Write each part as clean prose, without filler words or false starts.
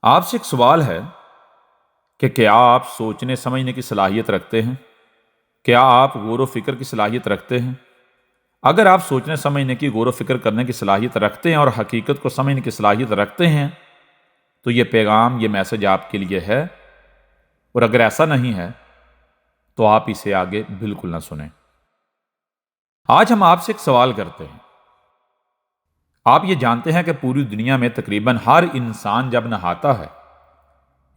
آپ سے ایک سوال ہے کہ کیا آپ سوچنے سمجھنے کی صلاحیت رکھتے ہیں؟ کیا آپ غور و فکر کی صلاحیت رکھتے ہیں؟ اگر آپ سوچنے سمجھنے کی غور و فکر کرنے کی صلاحیت رکھتے ہیں اور حقیقت کو سمجھنے کی صلاحیت رکھتے ہیں تو یہ پیغام، یہ میسج آپ کے لیے ہے، اور اگر ایسا نہیں ہے تو آپ اسے آگے بالکل نہ سنیں۔ آج ہم آپ سے ایک سوال کرتے ہیں۔ آپ یہ جانتے ہیں کہ پوری دنیا میں تقریباً ہر انسان جب نہاتا ہے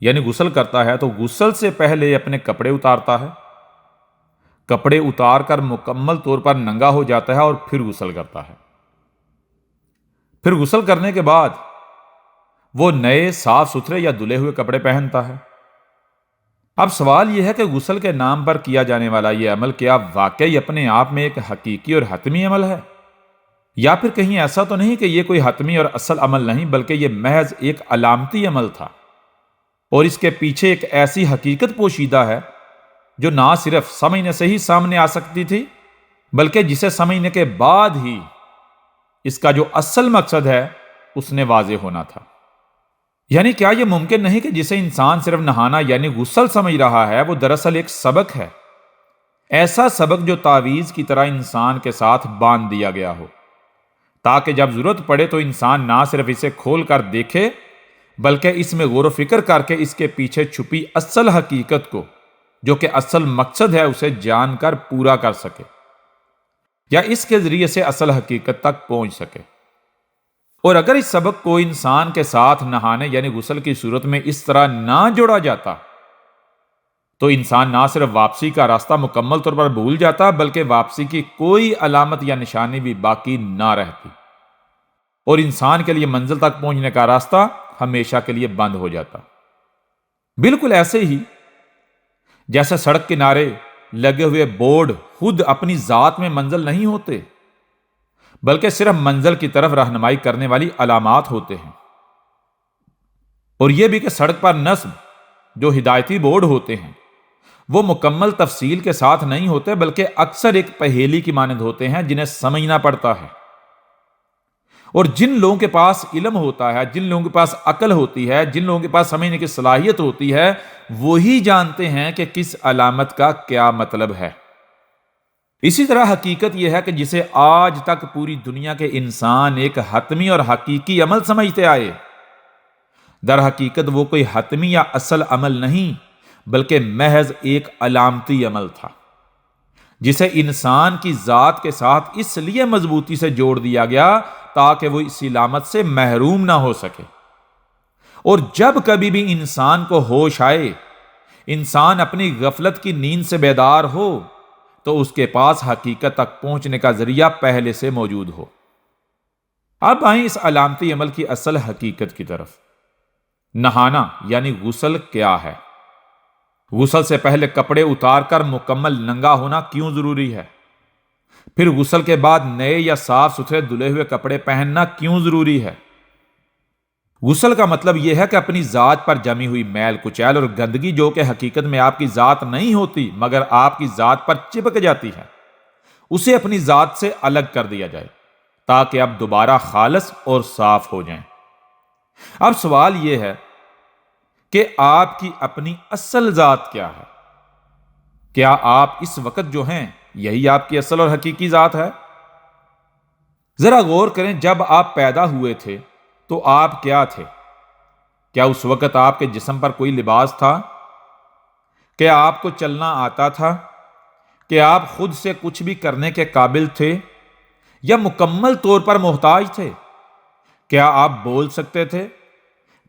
یعنی غسل کرتا ہے تو غسل سے پہلے اپنے کپڑے اتارتا ہے، کپڑے اتار کر مکمل طور پر ننگا ہو جاتا ہے اور پھر غسل کرتا ہے۔ پھر غسل کرنے کے بعد وہ نئے صاف ستھرے یا دھلے ہوئے کپڑے پہنتا ہے۔ اب سوال یہ ہے کہ غسل کے نام پر کیا جانے والا یہ عمل کیا واقعی اپنے آپ میں ایک حقیقی اور حتمی عمل ہے، یا پھر کہیں ایسا تو نہیں کہ یہ کوئی حتمی اور اصل عمل نہیں بلکہ یہ محض ایک علامتی عمل تھا، اور اس کے پیچھے ایک ایسی حقیقت پوشیدہ ہے جو نہ صرف سمجھنے سے ہی سامنے آ سکتی تھی بلکہ جسے سمجھنے کے بعد ہی اس کا جو اصل مقصد ہے اس نے واضح ہونا تھا۔ یعنی کیا یہ ممکن نہیں کہ جسے انسان صرف نہانا یعنی غسل سمجھ رہا ہے وہ دراصل ایک سبق ہے، ایسا سبق جو تعویذ کی طرح انسان کے ساتھ باندھ دیا گیا ہو تاکہ جب ضرورت پڑے تو انسان نہ صرف اسے کھول کر دیکھے بلکہ اس میں غور و فکر کر کے اس کے پیچھے چھپی اصل حقیقت کو، جو کہ اصل مقصد ہے، اسے جان کر پورا کر سکے یا اس کے ذریعے سے اصل حقیقت تک پہنچ سکے۔ اور اگر اس سبق کو انسان کے ساتھ نہانے یعنی غسل کی صورت میں اس طرح نہ جوڑا جاتا تو انسان نہ صرف واپسی کا راستہ مکمل طور پر بھول جاتا بلکہ واپسی کی کوئی علامت یا نشانی بھی باقی نہ رہتی، اور انسان کے لیے منزل تک پہنچنے کا راستہ ہمیشہ کے لیے بند ہو جاتا۔ بالکل ایسے ہی جیسے سڑک کنارے لگے ہوئے بورڈ خود اپنی ذات میں منزل نہیں ہوتے بلکہ صرف منزل کی طرف رہنمائی کرنے والی علامات ہوتے ہیں، اور یہ بھی کہ سڑک پر نصب جو ہدایتی بورڈ ہوتے ہیں وہ مکمل تفصیل کے ساتھ نہیں ہوتے بلکہ اکثر ایک پہیلی کی مانند ہوتے ہیں جنہیں سمجھنا پڑتا ہے، اور جن لوگوں کے پاس علم ہوتا ہے، جن لوگوں کے پاس عقل ہوتی ہے، جن لوگوں کے پاس سمجھنے کی صلاحیت ہوتی ہے، وہی جانتے ہیں کہ کس علامت کا کیا مطلب ہے۔ اسی طرح حقیقت یہ ہے کہ جسے آج تک پوری دنیا کے انسان ایک حتمی اور حقیقی عمل سمجھتے آئے، در حقیقت وہ کوئی حتمی یا اصل عمل نہیں بلکہ محض ایک علامتی عمل تھا جسے انسان کی ذات کے ساتھ اس لیے مضبوطی سے جوڑ دیا گیا تاکہ وہ اس علامت سے محروم نہ ہو سکے، اور جب کبھی بھی انسان کو ہوش آئے، انسان اپنی غفلت کی نیند سے بیدار ہو تو اس کے پاس حقیقت تک پہنچنے کا ذریعہ پہلے سے موجود ہو۔ اب آئیں اس علامتی عمل کی اصل حقیقت کی طرف۔ نہانا یعنی غسل کیا ہے؟ غسل سے پہلے کپڑے اتار کر مکمل ننگا ہونا کیوں ضروری ہے؟ پھر غسل کے بعد نئے یا صاف ستھرے دھلے ہوئے کپڑے پہننا کیوں ضروری ہے؟ غسل کا مطلب یہ ہے کہ اپنی ذات پر جمی ہوئی میل کچیل اور گندگی جو کہ حقیقت میں آپ کی ذات نہیں ہوتی مگر آپ کی ذات پر چپک جاتی ہے، اسے اپنی ذات سے الگ کر دیا جائے تاکہ اب دوبارہ خالص اور صاف ہو جائیں۔ اب سوال یہ ہے کہ آپ کی اپنی اصل ذات کیا ہے؟ کیا آپ اس وقت جو ہیں یہی آپ کی اصل اور حقیقی ذات ہے؟ ذرا غور کریں، جب آپ پیدا ہوئے تھے تو آپ کیا تھے؟ کیا اس وقت آپ کے جسم پر کوئی لباس تھا؟ کیا آپ کو چلنا آتا تھا؟ کیا آپ خود سے کچھ بھی کرنے کے قابل تھے یا مکمل طور پر محتاج تھے؟ کیا آپ بول سکتے تھے؟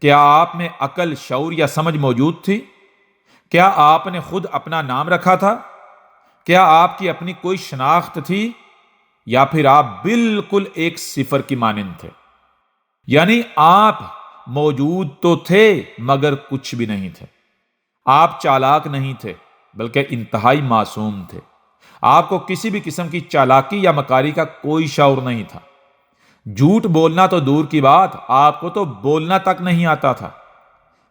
کیا آپ میں عقل، شعور یا سمجھ موجود تھی؟ کیا آپ نے خود اپنا نام رکھا تھا؟ کیا آپ کی اپنی کوئی شناخت تھی، یا پھر آپ بالکل ایک صفر کی مانند تھے؟ یعنی آپ موجود تو تھے مگر کچھ بھی نہیں تھے۔ آپ چالاک نہیں تھے بلکہ انتہائی معصوم تھے۔ آپ کو کسی بھی قسم کی چالاکی یا مکاری کا کوئی شعور نہیں تھا۔ جھوٹ بولنا تو دور کی بات، آپ کو تو بولنا تک نہیں آتا تھا۔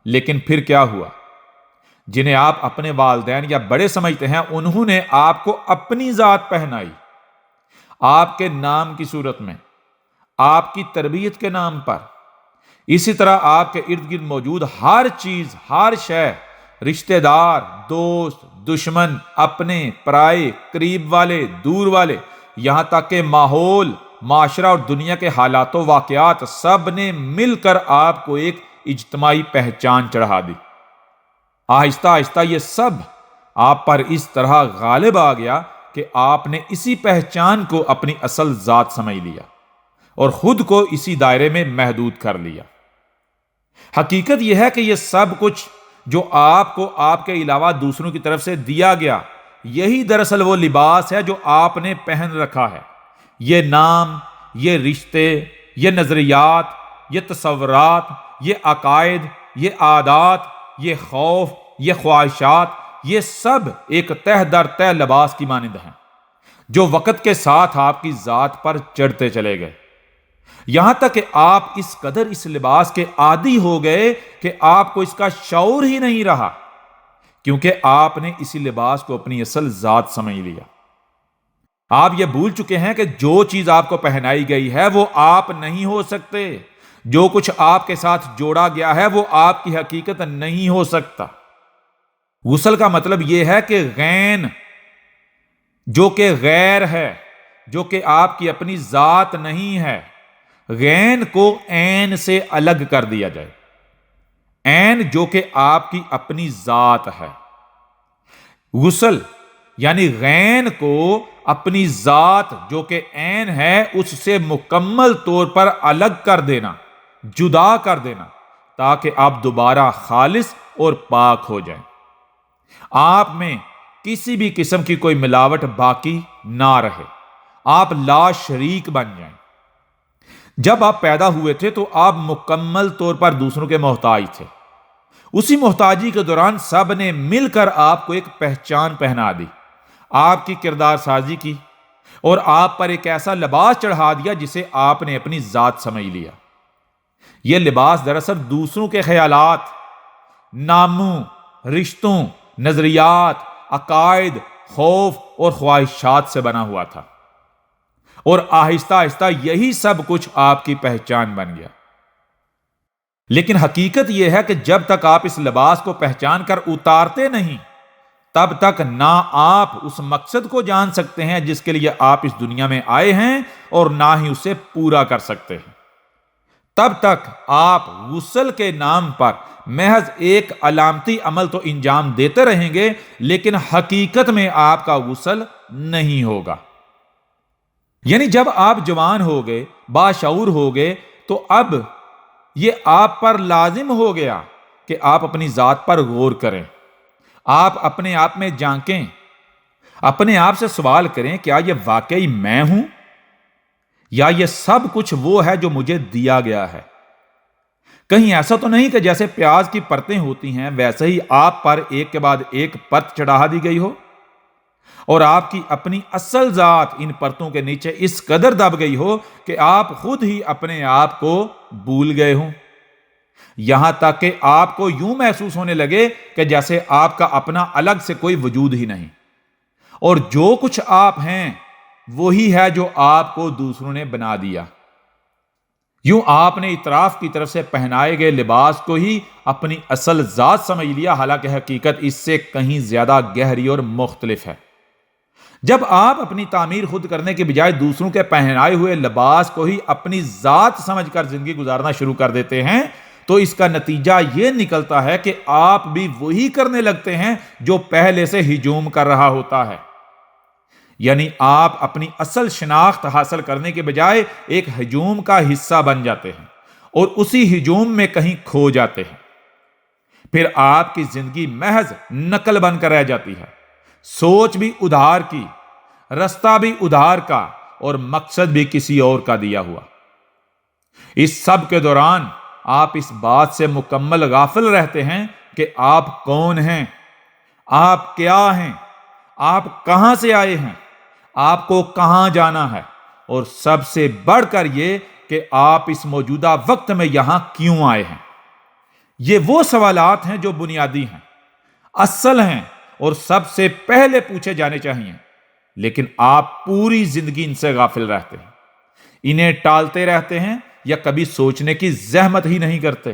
لیکن پھر کیا ہوا؟ جنہیں آپ اپنے والدین یا بڑے سمجھتے ہیں انہوں نے آپ کو اپنی ذات پہنائی، آپ کے نام کی صورت میں، آپ کی تربیت کے نام پر، اسی طرح آپ کے ارد گرد موجود ہر چیز، ہر شے، رشتہ دار، دوست، دشمن، اپنے، پرائے، قریب والے، دور والے، یہاں تک کہ ماحول، معاشرہ اور دنیا کے حالات و واقعات، سب نے مل کر آپ کو ایک اجتماعی پہچان چڑھا دی۔ آہستہ آہستہ یہ سب آپ پر اس طرح غالب آ گیا کہ آپ نے اسی پہچان کو اپنی اصل ذات سمجھ لیا اور خود کو اسی دائرے میں محدود کر لیا۔ حقیقت یہ ہے کہ یہ سب کچھ جو آپ کو آپ کے علاوہ دوسروں کی طرف سے دیا گیا، یہی دراصل وہ لباس ہے جو آپ نے پہن رکھا ہے۔ یہ نام، یہ رشتے، یہ نظریات، یہ تصورات، یہ عقائد، یہ عادات، یہ خوف، یہ خواہشات، یہ سب ایک تہ در تہ لباس کی مانند ہیں جو وقت کے ساتھ آپ کی ذات پر چڑھتے چلے گئے، یہاں تک کہ آپ اس قدر اس لباس کے عادی ہو گئے کہ آپ کو اس کا شعور ہی نہیں رہا، کیونکہ آپ نے اسی لباس کو اپنی اصل ذات سمجھ لیا۔ آپ یہ بھول چکے ہیں کہ جو چیز آپ کو پہنائی گئی ہے وہ آپ نہیں ہو سکتے، جو کچھ آپ کے ساتھ جوڑا گیا ہے وہ آپ کی حقیقت نہیں ہو سکتا۔ غسل کا مطلب یہ ہے کہ غین، جو کہ غیر ہے، جو کہ آپ کی اپنی ذات نہیں ہے، غین کو عین سے الگ کر دیا جائے۔ عین جو کہ آپ کی اپنی ذات ہے، غسل یعنی غین کو اپنی ذات جو کہ عین ہے اس سے مکمل طور پر الگ کر دینا، جدا کر دینا، تاکہ آپ دوبارہ خالص اور پاک ہو جائیں، آپ میں کسی بھی قسم کی کوئی ملاوٹ باقی نہ رہے، آپ لا شریک بن جائیں۔ جب آپ پیدا ہوئے تھے تو آپ مکمل طور پر دوسروں کے محتاج تھے۔ اسی محتاجی کے دوران سب نے مل کر آپ کو ایک پہچان پہنا دی، آپ کی کردار سازی کی اور آپ پر ایک ایسا لباس چڑھا دیا جسے آپ نے اپنی ذات سمجھ لیا۔ یہ لباس دراصل دوسروں کے خیالات، ناموں، رشتوں، نظریات، عقائد، خوف اور خواہشات سے بنا ہوا تھا، اور آہستہ آہستہ یہی سب کچھ آپ کی پہچان بن گیا۔ لیکن حقیقت یہ ہے کہ جب تک آپ اس لباس کو پہچان کر اتارتے نہیں، تب تک نہ آپ اس مقصد کو جان سکتے ہیں جس کے لیے آپ اس دنیا میں آئے ہیں، اور نہ ہی اسے پورا کر سکتے ہیں۔ تب تک آپ غسل کے نام پر محض ایک علامتی عمل تو انجام دیتے رہیں گے، لیکن حقیقت میں آپ کا غسل نہیں ہوگا۔ یعنی جب آپ جوان ہو گئے، باشعور ہو گئے، تو اب یہ آپ پر لازم ہو گیا کہ آپ اپنی ذات پر غور کریں، آپ اپنے آپ میں جھانکیں، اپنے آپ سے سوال کریں، کیا یہ واقعی میں ہوں یا یہ سب کچھ وہ ہے جو مجھے دیا گیا ہے؟ کہیں ایسا تو نہیں کہ جیسے پیاز کی پرتیں ہوتی ہیں ویسے ہی آپ پر ایک کے بعد ایک پرت چڑھا دی گئی ہو اور آپ کی اپنی اصل ذات ان پرتوں کے نیچے اس قدر دب گئی ہو کہ آپ خود ہی اپنے آپ کو بھول گئے ہوں، یہاں تک کہ آپ کو یوں محسوس ہونے لگے کہ جیسے آپ کا اپنا الگ سے کوئی وجود ہی نہیں، اور جو کچھ آپ ہیں وہی ہے جو آپ کو دوسروں نے بنا دیا۔ یوں آپ نے اطراف کی طرف سے پہنائے گئے لباس کو ہی اپنی اصل ذات سمجھ لیا، حالانکہ حقیقت اس سے کہیں زیادہ گہری اور مختلف ہے۔ جب آپ اپنی تعمیر خود کرنے کے بجائے دوسروں کے پہنائے ہوئے لباس کو ہی اپنی ذات سمجھ کر زندگی گزارنا شروع کر دیتے ہیں تو اس کا نتیجہ یہ نکلتا ہے کہ آپ بھی وہی کرنے لگتے ہیں جو پہلے سے ہجوم کر رہا ہوتا ہے۔ یعنی آپ اپنی اصل شناخت حاصل کرنے کے بجائے ایک ہجوم کا حصہ بن جاتے ہیں اور اسی ہجوم میں کہیں کھو جاتے ہیں۔ پھر آپ کی زندگی محض نقل بن کر رہ جاتی ہے، سوچ بھی ادھار کی، رستہ بھی ادھار کا، اور مقصد بھی کسی اور کا دیا ہوا۔ اس سب کے دوران آپ اس بات سے مکمل غافل رہتے ہیں کہ آپ کون ہیں، آپ کیا ہیں، آپ کہاں سے آئے ہیں، آپ کو کہاں جانا ہے، اور سب سے بڑھ کر یہ کہ آپ اس موجودہ وقت میں یہاں کیوں آئے ہیں۔ یہ وہ سوالات ہیں جو بنیادی ہیں، اصل ہیں اور سب سے پہلے پوچھے جانے چاہیے، لیکن آپ پوری زندگی ان سے غافل رہتے ہیں، انہیں ٹالتے رہتے ہیں یا کبھی سوچنے کی زحمت ہی نہیں کرتے۔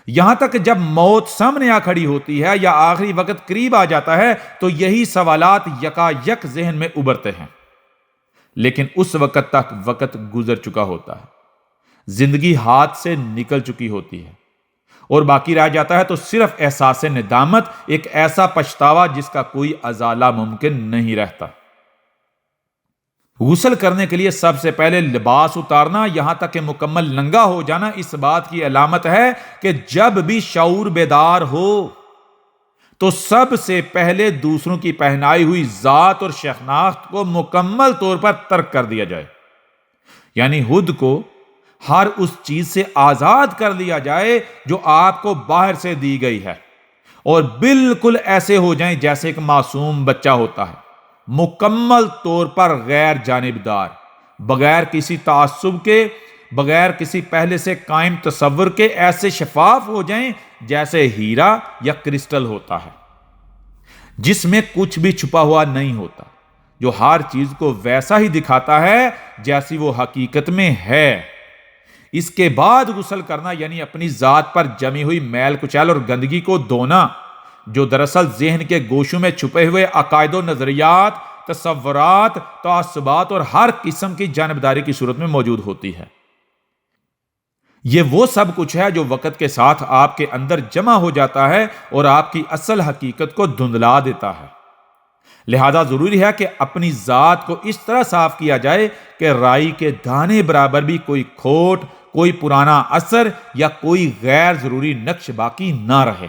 یہاں تک کہ جب موت سامنے آ کھڑی ہوتی ہے یا آخری وقت قریب آ جاتا ہے تو یہی سوالات یکا یک ذہن میں ابھرتے ہیں، لیکن اس وقت تک وقت گزر چکا ہوتا ہے، زندگی ہاتھ سے نکل چکی ہوتی ہے، اور باقی رہ جاتا ہے تو صرف احساس ندامت، ایک ایسا پچھتاوا جس کا کوئی ازالہ ممکن نہیں رہتا۔ غسل کرنے کے لیے سب سے پہلے لباس اتارنا، یہاں تک کہ مکمل ننگا ہو جانا، اس بات کی علامت ہے کہ جب بھی شعور بیدار ہو تو سب سے پہلے دوسروں کی پہنائی ہوئی ذات اور شناخت کو مکمل طور پر ترک کر دیا جائے، یعنی خود کو ہر اس چیز سے آزاد کر دیا جائے جو آپ کو باہر سے دی گئی ہے، اور بالکل ایسے ہو جائیں جیسے ایک معصوم بچہ ہوتا ہے، مکمل طور پر غیر جانبدار، بغیر کسی تعصب کے، بغیر کسی پہلے سے قائم تصور کے، ایسے شفاف ہو جائیں جیسے ہیرا یا کرسٹل ہوتا ہے، جس میں کچھ بھی چھپا ہوا نہیں ہوتا، جو ہر چیز کو ویسا ہی دکھاتا ہے جیسی وہ حقیقت میں ہے۔ اس کے بعد غسل کرنا یعنی اپنی ذات پر جمی ہوئی میل کچیل اور گندگی کو دھونا، جو دراصل ذہن کے گوشوں میں چھپے ہوئے عقائد و نظریات، تصورات، تعصبات اور ہر قسم کی جانبداری کی صورت میں موجود ہوتی ہے۔ یہ وہ سب کچھ ہے جو وقت کے ساتھ آپ کے اندر جمع ہو جاتا ہے اور آپ کی اصل حقیقت کو دھندلا دیتا ہے۔ لہذا ضروری ہے کہ اپنی ذات کو اس طرح صاف کیا جائے کہ رائی کے دانے برابر بھی کوئی کھوٹ، کوئی پرانا اثر یا کوئی غیر ضروری نقش باقی نہ رہے،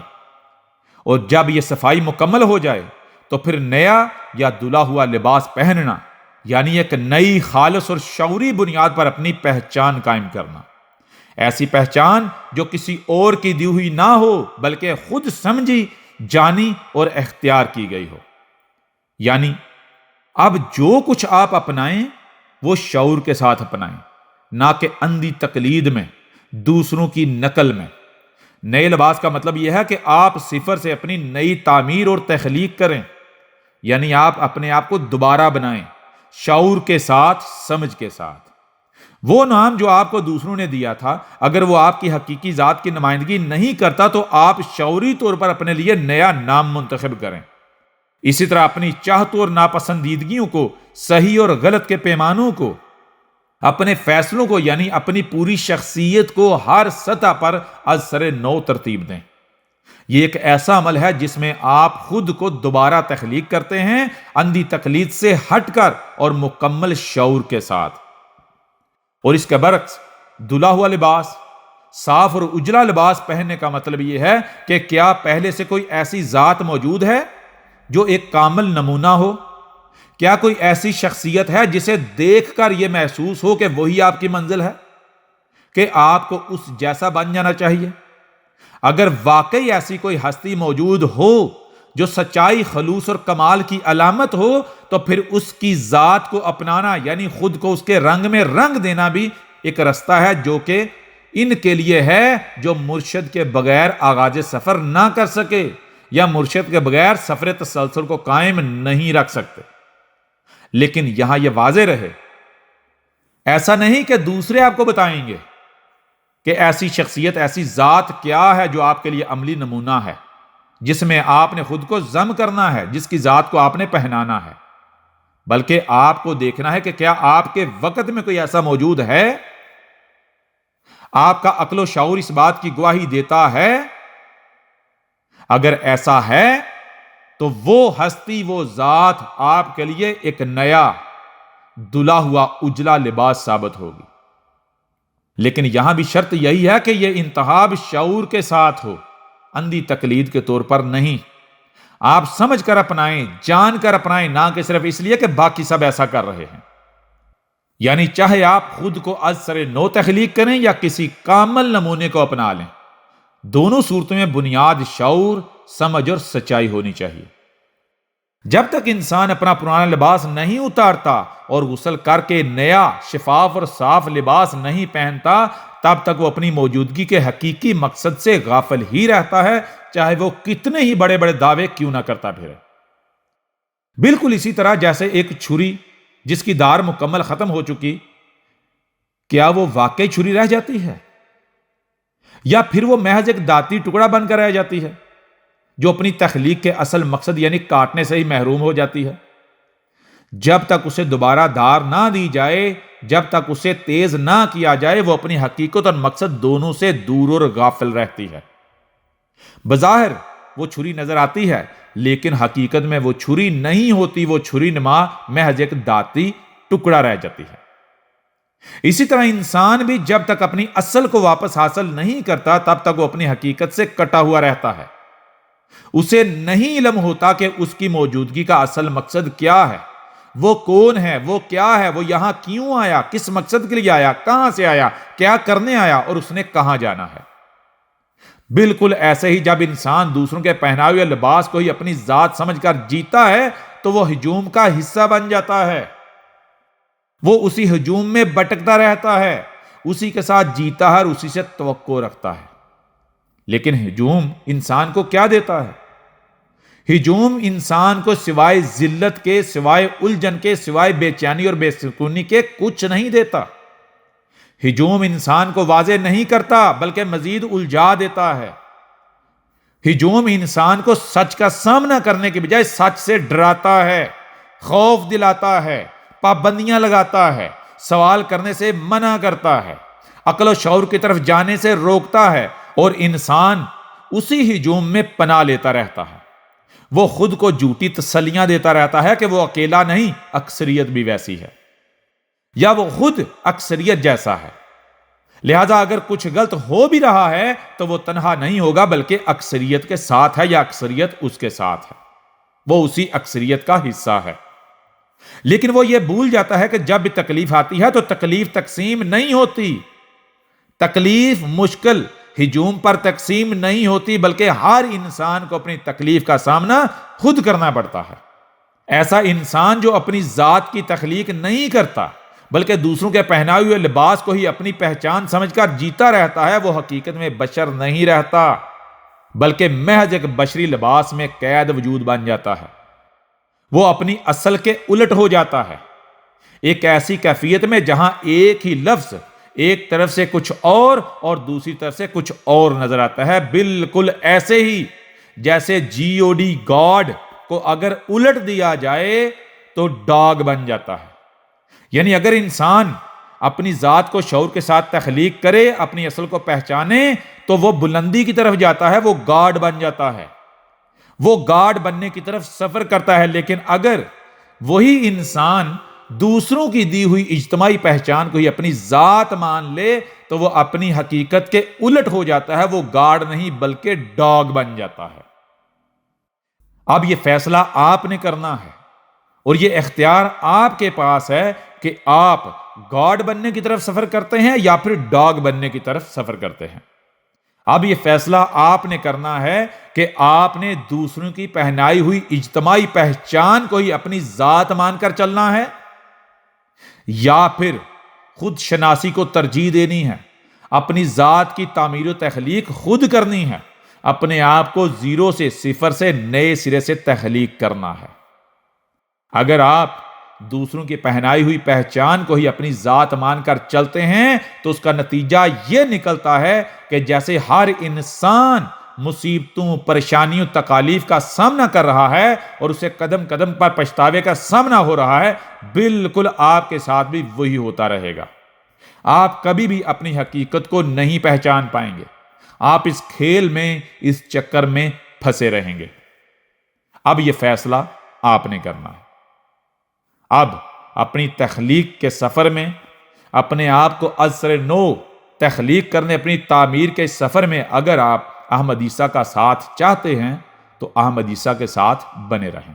اور جب یہ صفائی مکمل ہو جائے تو پھر نیا یا دھلا ہوا لباس پہننا، یعنی ایک نئی خالص اور شعوری بنیاد پر اپنی پہچان قائم کرنا، ایسی پہچان جو کسی اور کی دی ہوئی نہ ہو بلکہ خود سمجھی، جانی اور اختیار کی گئی ہو۔ یعنی اب جو کچھ آپ اپنائیں وہ شعور کے ساتھ اپنائیں، نہ کہ اندھی تقلید میں، دوسروں کی نقل میں۔ نئے لباس کا مطلب یہ ہے کہ آپ صفر سے اپنی نئی تعمیر اور تخلیق کریں، یعنی آپ اپنے آپ کو دوبارہ بنائیں، شعور کے ساتھ، سمجھ کے ساتھ۔ وہ نام جو آپ کو دوسروں نے دیا تھا، اگر وہ آپ کی حقیقی ذات کی نمائندگی نہیں کرتا تو آپ شعوری طور پر اپنے لیے نیا نام منتخب کریں۔ اسی طرح اپنی چاہتوں اور ناپسندیدگیوں کو، صحیح اور غلط کے پیمانوں کو، اپنے فیصلوں کو، یعنی اپنی پوری شخصیت کو ہر سطح پر از سر نو ترتیب دیں۔ یہ ایک ایسا عمل ہے جس میں آپ خود کو دوبارہ تخلیق کرتے ہیں، اندھی تقلید سے ہٹ کر اور مکمل شعور کے ساتھ۔ اور اس کے برعکس دھلا ہوا لباس، صاف اور اجلا لباس پہننے کا مطلب یہ ہے کہ کیا پہلے سے کوئی ایسی ذات موجود ہے جو ایک کامل نمونہ ہو؟ کیا کوئی ایسی شخصیت ہے جسے دیکھ کر یہ محسوس ہو کہ وہی آپ کی منزل ہے، کہ آپ کو اس جیسا بن جانا چاہیے؟ اگر واقعی ایسی کوئی ہستی موجود ہو جو سچائی، خلوص اور کمال کی علامت ہو تو پھر اس کی ذات کو اپنانا، یعنی خود کو اس کے رنگ میں رنگ دینا بھی ایک رستہ ہے جو کہ ان کے لیے ہے جو مرشد کے بغیر آغاز سفر نہ کر سکے یا مرشد کے بغیر سفر تسلسل کو قائم نہیں رکھ سکتے۔ لیکن یہاں یہ واضح رہے، ایسا نہیں کہ دوسرے آپ کو بتائیں گے کہ ایسی شخصیت، ایسی ذات کیا ہے جو آپ کے لیے عملی نمونہ ہے، جس میں آپ نے خود کو ضم کرنا ہے، جس کی ذات کو آپ نے پہنانا ہے، بلکہ آپ کو دیکھنا ہے کہ کیا آپ کے وقت میں کوئی ایسا موجود ہے۔ آپ کا عقل و شعور اس بات کی گواہی دیتا ہے۔ اگر ایسا ہے تو وہ ہستی، وہ ذات آپ کے لیے ایک نیا دھلا ہوا اجلا لباس ثابت ہوگی۔ لیکن یہاں بھی شرط یہی ہے کہ یہ انتخاب شعور کے ساتھ ہو، اندھی تقلید کے طور پر نہیں۔ آپ سمجھ کر اپنائیں، جان کر اپنائیں، نہ کہ صرف اس لیے کہ باقی سب ایسا کر رہے ہیں۔ یعنی چاہے آپ خود کو از سر نو تخلیق کریں یا کسی کامل نمونے کو اپنا لیں، دونوں صورتوں میں بنیاد شعور، سمجھ اور سچائی ہونی چاہیے۔ جب تک انسان اپنا پرانا لباس نہیں اتارتا اور غسل کر کے نیا شفاف اور صاف لباس نہیں پہنتا، تب تک وہ اپنی موجودگی کے حقیقی مقصد سے غافل ہی رہتا ہے، چاہے وہ کتنے ہی بڑے بڑے دعوے کیوں نہ کرتا پھرے۔ بالکل اسی طرح جیسے ایک چھری جس کی دھار مکمل ختم ہو چکی کیا وہ واقعی چھری رہ جاتی ہے یا پھر وہ محض ایک داتی ٹکڑا بن کر رہ جاتی ہے جو اپنی تخلیق کے اصل مقصد یعنی کاٹنے سے ہی محروم ہو جاتی ہے؟ جب تک اسے دوبارہ دھار نہ دی جائے، جب تک اسے تیز نہ کیا جائے، وہ اپنی حقیقت اور مقصد دونوں سے دور اور غافل رہتی ہے۔ بظاہر وہ چھری نظر آتی ہے، لیکن حقیقت میں وہ چھری نہیں ہوتی، وہ چھری نما محض ایک داتی ٹکڑا رہ جاتی ہے۔ اسی طرح انسان بھی جب تک اپنی اصل کو واپس حاصل نہیں کرتا، تب تک وہ اپنی حقیقت سے کٹا ہوا رہتا ہے۔ اسے نہیں علم ہوتا کہ اس کی موجودگی کا اصل مقصد کیا ہے، وہ کون ہے، وہ کیا ہے، وہ یہاں کیوں آیا، کس مقصد کے لیے آیا، کہاں سے آیا، کیا کرنے آیا اور اس نے کہاں جانا ہے۔ بالکل ایسے ہی جب انسان دوسروں کے پہناوے یا لباس کو ہی اپنی ذات سمجھ کر جیتا ہے تو وہ ہجوم کا حصہ بن جاتا ہے۔ وہ اسی ہجوم میں بٹکتا رہتا ہے، اسی کے ساتھ جیتا ہے اور اسی سے توقع رکھتا ہے۔ لیکن ہجوم انسان کو کیا دیتا ہے؟ ہجوم انسان کو سوائے ذلت کے، سوائے الجھن کے، سوائے بے چینی اور بے سکونی کے کچھ نہیں دیتا۔ ہجوم انسان کو واضح نہیں کرتا بلکہ مزید الجھا دیتا ہے۔ ہجوم انسان کو سچ کا سامنا کرنے کے بجائے سچ سے ڈراتا ہے، خوف دلاتا ہے، پابندیاں لگاتا ہے، سوال کرنے سے منع کرتا ہے، عقل و شعور کی طرف جانے سے روکتا ہے، اور انسان اسی ہجوم میں پناہ لیتا رہتا ہے۔ وہ خود کو جھوٹی تسلیاں دیتا رہتا ہے کہ وہ اکیلا نہیں، اکثریت بھی ویسی ہے، یا وہ خود اکثریت جیسا ہے۔ لہذا اگر کچھ غلط ہو بھی رہا ہے تو وہ تنہا نہیں ہوگا بلکہ اکثریت کے ساتھ ہے، یا اکثریت اس کے ساتھ ہے، وہ اسی اکثریت کا حصہ ہے۔ لیکن وہ یہ بھول جاتا ہے کہ جب بھی تکلیف آتی ہے تو تکلیف تقسیم نہیں ہوتی، تکلیف مشکل ہجوم پر تقسیم نہیں ہوتی، بلکہ ہر انسان کو اپنی تکلیف کا سامنا خود کرنا پڑتا ہے۔ ایسا انسان جو اپنی ذات کی تخلیق نہیں کرتا بلکہ دوسروں کے پہنائے ہوئے لباس کو ہی اپنی پہچان سمجھ کر جیتا رہتا ہے، وہ حقیقت میں بشر نہیں رہتا بلکہ محض ایک بشری لباس میں قید وجود بن جاتا ہے۔ وہ اپنی اصل کے الٹ ہو جاتا ہے، ایک ایسی کیفیت میں جہاں ایک ہی لفظ ایک طرف سے کچھ اور دوسری طرف سے کچھ اور نظر آتا ہے، بالکل ایسے ہی جیسے GOD گاڈ کو اگر الٹ دیا جائے تو ڈاگ بن جاتا ہے۔ یعنی اگر انسان اپنی ذات کو شعور کے ساتھ تخلیق کرے، اپنی اصل کو پہچانے تو وہ بلندی کی طرف جاتا ہے، وہ گاڈ بن جاتا ہے، وہ گاڈ بننے کی طرف سفر کرتا ہے۔ لیکن اگر وہی انسان دوسروں کی دی ہوئی اجتماعی پہچان کو ہی اپنی ذات مان لے تو وہ اپنی حقیقت کے الٹ ہو جاتا ہے، وہ گاڈ نہیں بلکہ ڈاگ بن جاتا ہے۔ اب یہ فیصلہ آپ نے کرنا ہے اور یہ اختیار آپ کے پاس ہے کہ آپ گاڈ بننے کی طرف سفر کرتے ہیں یا پھر ڈاگ بننے کی طرف سفر کرتے ہیں۔ اب یہ فیصلہ آپ نے کرنا ہے کہ آپ نے دوسروں کی پہنائی ہوئی اجتماعی پہچان کو ہی اپنی ذات مان کر چلنا ہے یا پھر خود شناسی کو ترجیح دینی ہے، اپنی ذات کی تعمیر و تخلیق خود کرنی ہے، اپنے آپ کو زیرو سے، صفر سے، نئے سرے سے تخلیق کرنا ہے۔ اگر آپ دوسروں کی پہنائی ہوئی پہچان کو ہی اپنی ذات مان کر چلتے ہیں تو اس کا نتیجہ یہ نکلتا ہے کہ جیسے ہر انسان مصیبتوں، پریشانیوں، تکالیف کا سامنا کر رہا ہے اور اسے قدم قدم پر پچھتاوے کا سامنا ہو رہا ہے، بالکل آپ کے ساتھ بھی وہی ہوتا رہے گا۔ آپ کبھی بھی اپنی حقیقت کو نہیں پہچان پائیں گے، آپ اس کھیل میں، اس چکر میں پھنسے رہیں گے۔ اب یہ فیصلہ آپ نے کرنا ہے۔ اب اپنی تخلیق کے سفر میں، اپنے آپ کو از سر نو تخلیق کرنے، اپنی تعمیر کے سفر میں اگر آپ احمد عیسیٰ کا ساتھ چاہتے ہیں تو احمد عیسیٰ کے ساتھ بنے رہیں۔